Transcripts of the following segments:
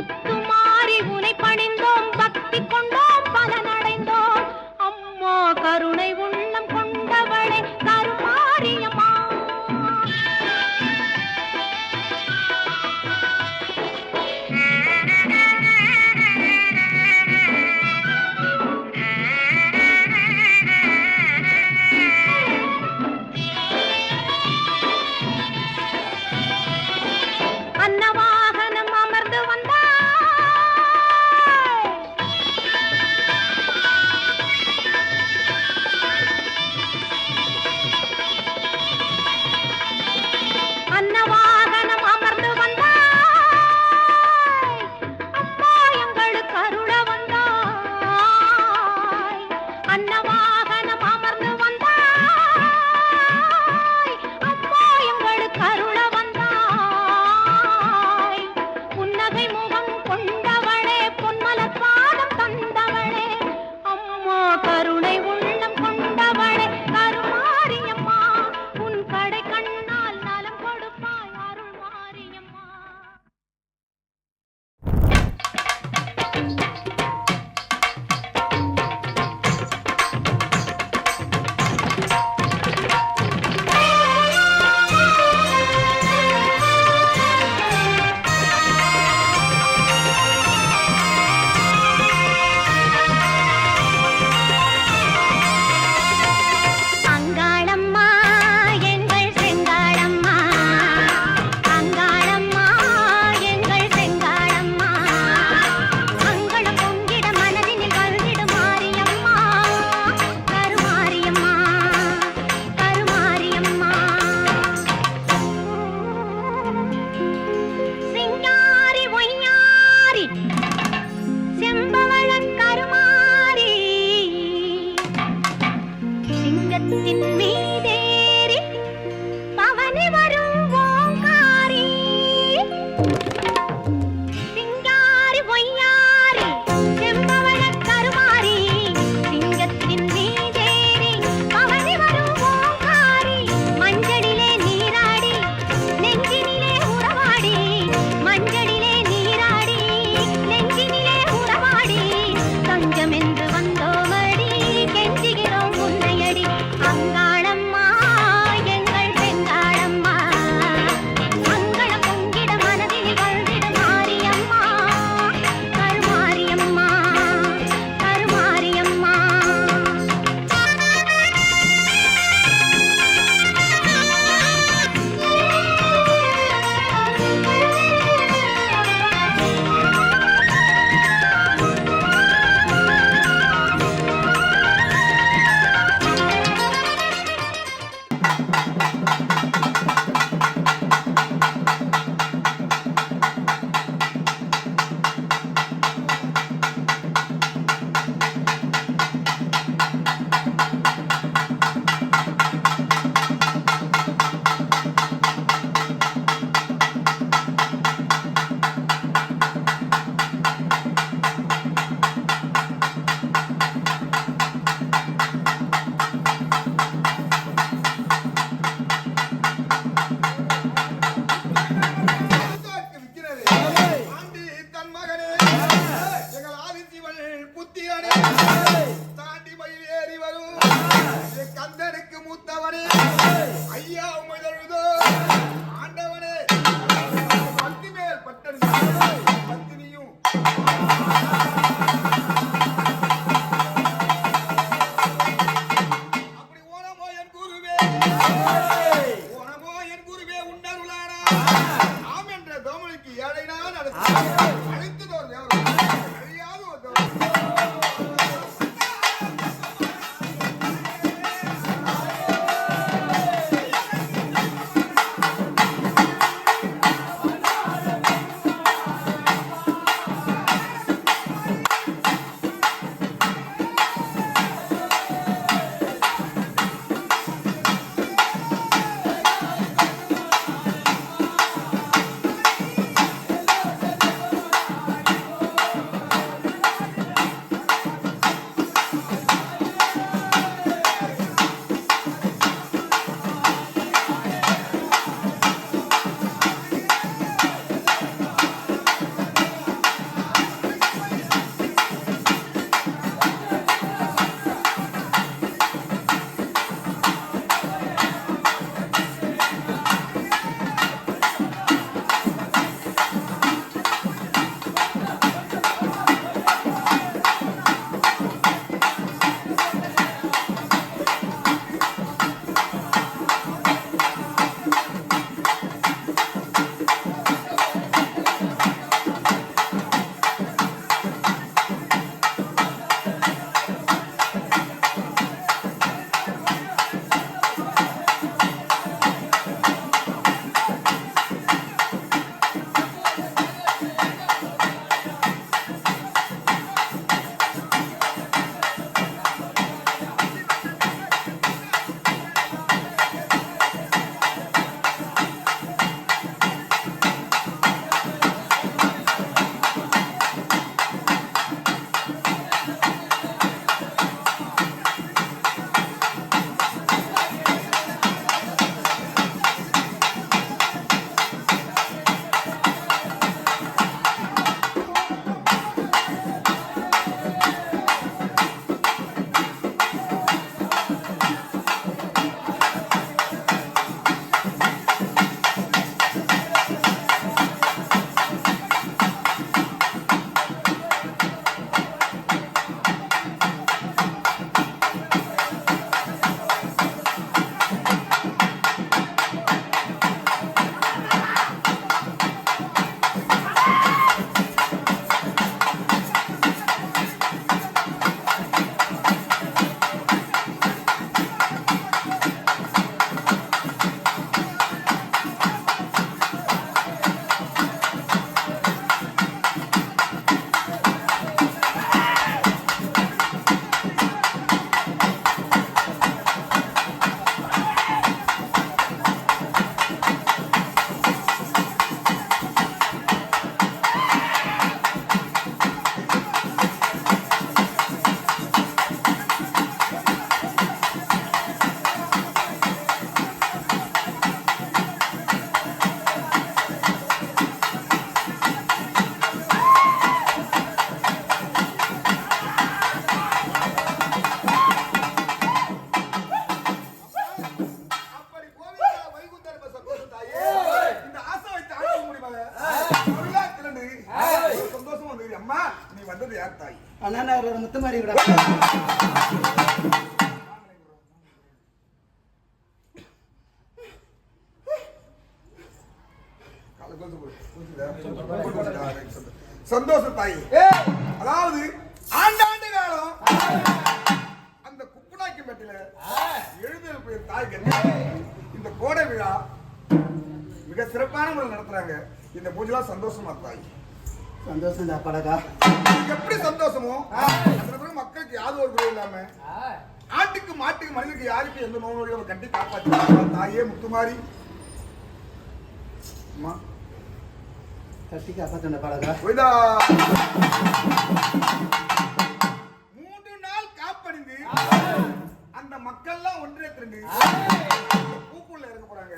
முத்துமாரி உனை பணிந்தோம், பக்தி கொண்டோம், பலனடைந்தோம். அம்மா கருணை உள்ளம் கொண்டவளே கருமாரியம்மா. அன்னவாகனம் அமர்ந்து வந்தாய், அன்னவாகனம் அமர்ந்து வந்தாய், அம்மா எங்களுக்கு அருள வந்தாய். அன்னவாகனம் அமர்ந்து வந்தாய், அம்மா எங்களுக்கு அருள வந்தாய். புன்னகை முகம் கொண்டவளே, பொன்மலர் பாதம் தந்தவளே, அம்மா கருணை உள்ளம் கொண்டவளே கருமாரியம்மா. உன் கடை கண்ணால் நலம் கொடுப்பாய் அருள் மாரியம்மா. அங்காளம்மா எங்கள் செங்காளம்மா, அங்காளம்மா எங்கள் செங்காளம்மா. அங்களம் பொங்கிட மனதினில் வந்திடு மாரியம்மா, கருமாரியம்மா, கருமாரியம்மா. சிங்காரி ஒய்யாரி செம்பவளக் கருமாரி, சிங்கத்தின் மீதேறி பவனி வரும் ஓங்காரி. சிங்காரி ஒய்யாரி செம்பவளக் கருமாரி, சிங்கத்தின் மீதேறி பவனி வரும் ஓங்காரி. மஞ்சளிலே நீராடி நெஞ்சினிலே உறவாடி, மஞ்சளிலே நீராடி நெஞ்சினிலே உறவாடி. தஞ்சம் என்று வந்தோமடி, கெஞ்சுகிறோம் உன்னையடி. அங்காளம்மா எங்கள் செங்காளம்மா, அங்களம் பொங்கிட மனதில் வந்திடு மாரியம்மா, கருமாரியம்மா, கருமாரியம்மா. நீ வந்தது யார் தாய்? அண்ணா ஒரு முத்துமாரி கூட சந்தோஷ தாய். அதாவது ஆண்டாண்டு காலம் அந்த குப்புனாக்கி பட்டில எழுதிய தாய் இந்த கோடை விழா மிக சிறப்பான முறையில் நடத்துறாங்க. இந்த பூஜைல சந்தோஷமா தாய். சந்தோஷம் தான் படகா. எப்படி சந்தோஷமோ அந்த மக்களுக்கு யாவது ஒரு குறை இல்லாம ஆட்டுக்கு மாட்டுக்கு மனிதனுக்கு யாருக்கு எந்த நோய் கட்டி காப்பாற்ற தாயே முத்துமாரி கட்டி காப்பாற்ற படகா. 3 நாள் காப்பணிந்து அந்த மக்கள்லாம் ஒன்றே திரண்டு பூக்குள்ள இறங்க போறாங்க.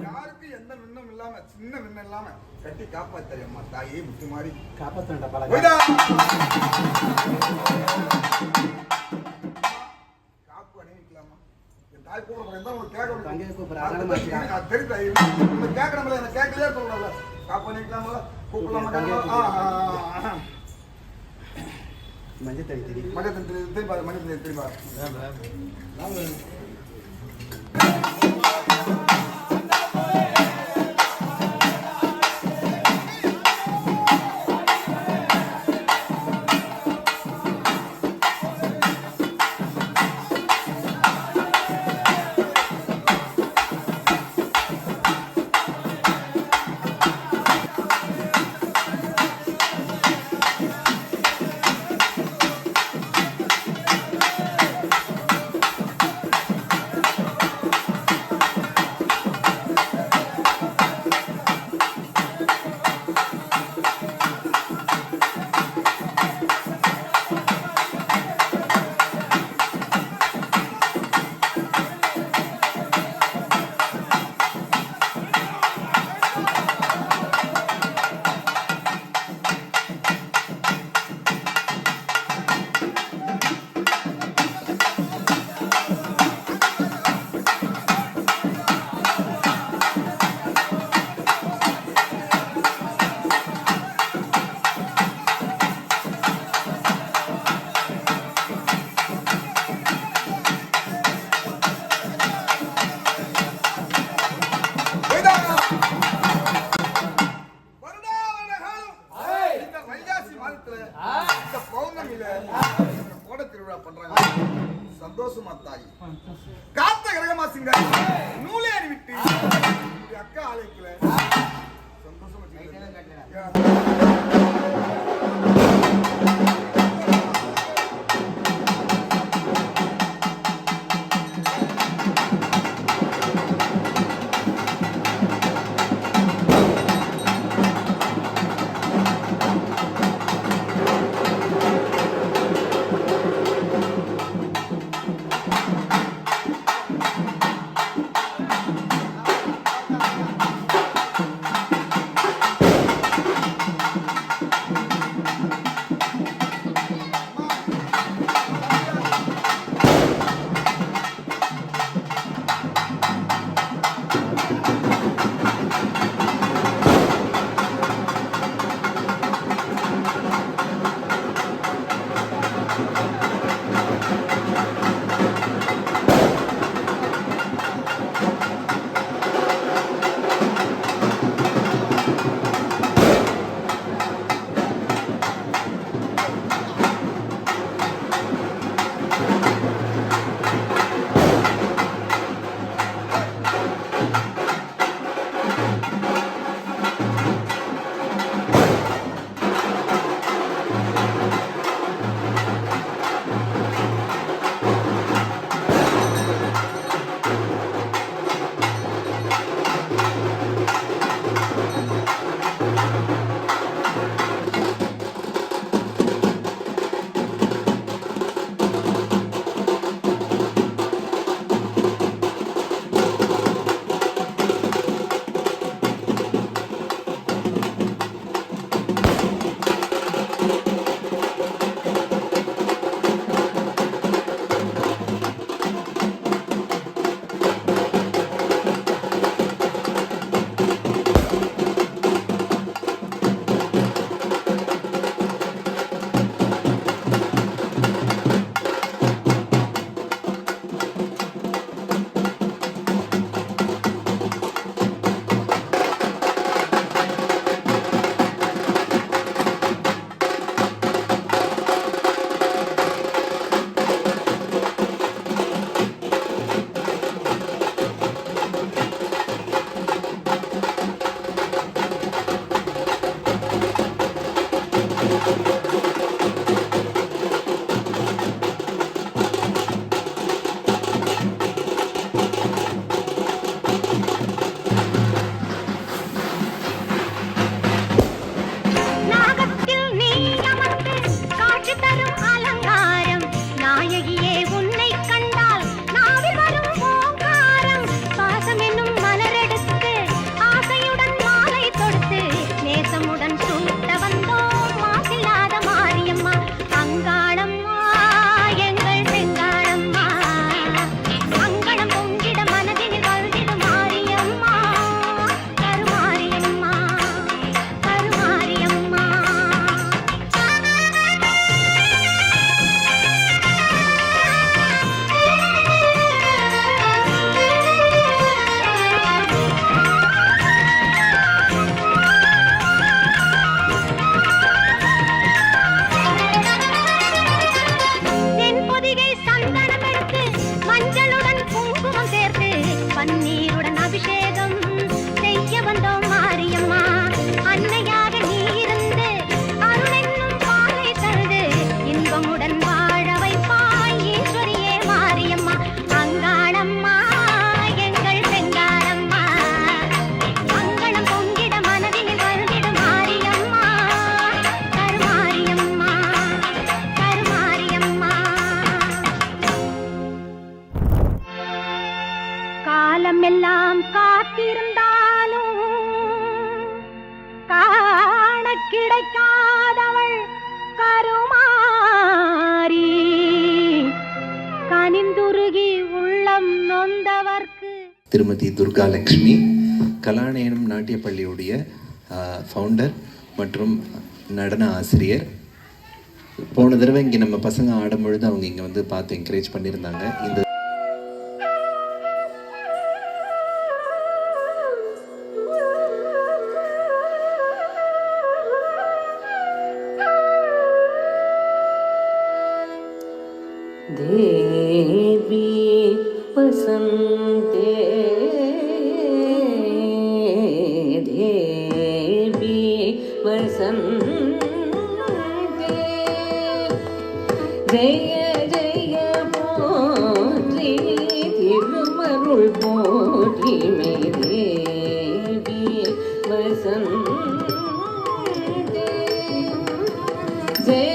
யாருக்கு எந்த விண்ணும் இல்லாம சின்ன விண்ணம் இல்லாம கட்டி காப்பாத்தறியம்மா தாயே முத்துமாரி காப்பாற்ற படகா. காப்பு அணிவிக்கலாமா? என் தாய் கூப்பிட உங்களுக்கு கேட்க தங்கையை கூப்பிடுறேன். தெரியுது கேட்கறமல எனக்கு கேட்கலையே சொல்லல. காப்பு அணிவிக்கலாமா? கூப்பிடலாமா? மஞ்சள் தண்ணி தெரியும். மஞ்சள் தண்ணி திரும்ப மஞ்சள் தண்ணி திரும்ப சந்தோஷமா தாய். காத்த கிரகமாசிங்க நூலே அறிவிட்டு அக்கா ஆலயத்துல சந்தோஷமா திருமதி துர்கா லக்ஷ்மி, கலாநயனம் நாட்டியப்பள்ளியுடைய ஃபவுண்டர் மற்றும் நடன ஆசிரியர். போன தடவை இங்கே நம்ம பசங்க ஆடும்பொழுது அவங்க இங்கே வந்து பார்த்து என்கரேஜ் பண்ணியிருந்தாங்க. இந்த देवी वसन्ते देवी वसन्ते जय जय पोत्री तिरुवरुள் पोत्री मे देवी वसन्ते जय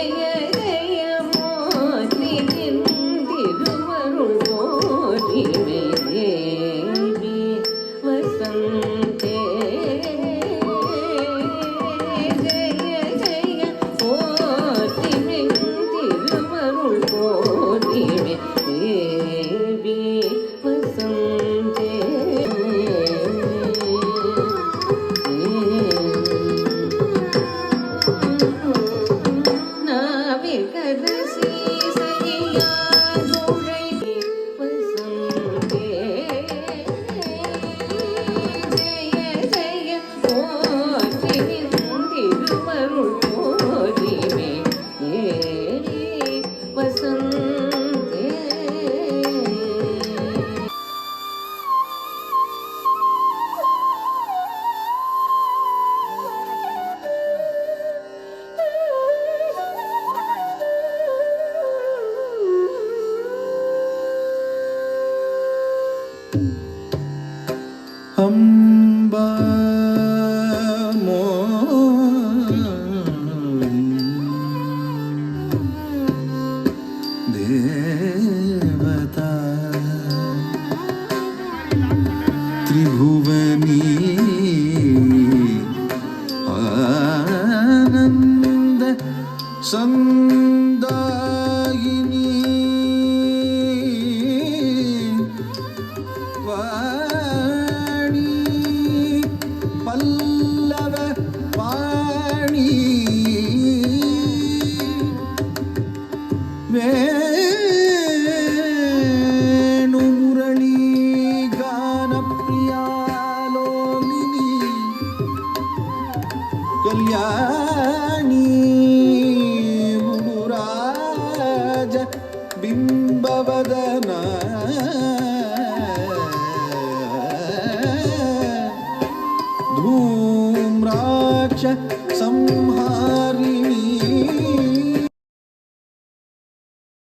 अम्बा देवता त्रिभुवनी आनंद संदायिनी पल्लव वाणी वेणु मुरली गान प्रियालोलिनी कल्याणी गुरुराज बिंबवदना धूम्राक्ष संहारिणी